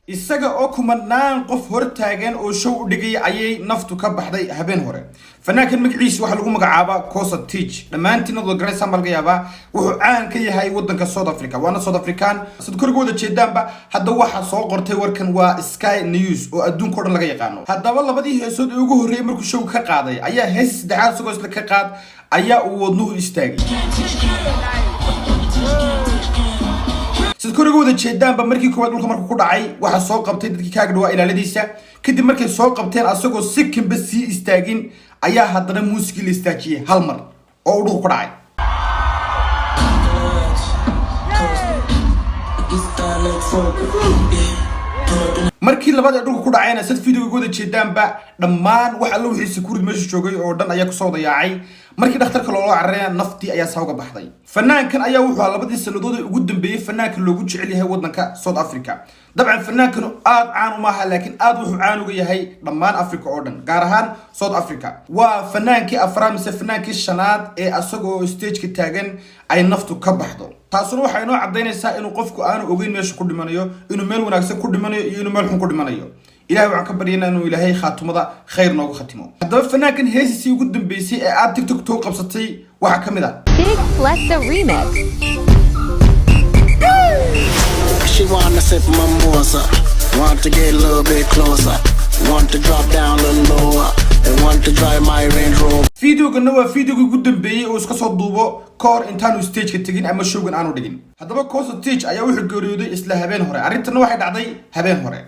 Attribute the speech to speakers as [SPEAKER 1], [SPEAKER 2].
[SPEAKER 1] isaga oo kumanaan qof hor taagan oo show u dhigay ayay naftu ka baxday habeen hore fanaankan magaciisa waxa lagu magacaabaa Kosa Teach dhamaantiin oo garanaysa malga yaaba wuxuu caan ka yahay wadanka South Africa waana South African sidoo korgooda jeedaanba hadda waxa soo qortay warkan waa Sky News oo adduunka oo dhan laga yaqaano haddaba labadii heesood ee ugu horeeyay markuu show ka qaaday ayaa hees saddexaad isagoo isla ka qaad ayaa uu wadnuhu istaagay sidoo wada jeedaanba markii koowaad dhulka markuu ku dhacay waxa soo qabtay dadkii kaaga dhawaa ilaaladiisa kadib markay soo qabteen asagoo si kinba sii istaagin ayaa haddana muusigii la istaajiyay hal mar oo uu dhulka ku dhacay markii labada dhulka ku dhacayna sad fiidiyowga wada jeedaanba dhammaan waxa la wixii security meesha joogay oo dhan ayaa ku soo dayaacay markii dhakhtarka loo carreeyay naftii ayaa sawga baxday fanaankan ayaa wuxuu labadii sanadood ugu dambeeyay fanaanka loogu jecel yahay wadanka South Africa dabcan fanaankan aad caan u maaha laakiin aad wuxuu caan uga yahay dhammaan Africa oo dhan gaar ahaan South Africa waa fanaankii afraad mise fanaankii shanaad ee asagoo stage ka taagan ay naftu ka baxdo taasuna waxay noo cadeynaysaa inuu qofku aanu ogeyn meesha ku dhimanayo inuu meel wanaagsan ku dhimanayo iyo inuu meel xun ku dhimanayo ilaahay waxaan ka baryaynaa inuu ilaahay khaatumada khayr noogu khatimo haddaba fanaankan heesisii ugu dambeysay ee aad TikTok too qabsatay waxa kamid ah
[SPEAKER 2] Big Flexo Remix
[SPEAKER 3] She wanna sip mimosa, want to get a little bit closer, want to drop down a little lower, and want to drive my Range Rover.
[SPEAKER 1] fiidiyowgana waa fiidiyowgii ugu dambeeyay oo iska soo duubo kahor intaanu stage-ka tegin ama showgan aanu dhigin haddaba Kosa Teach ayaa wuxuu geeriyooday isla habeen hore arrintana waxay dhacday habeen hore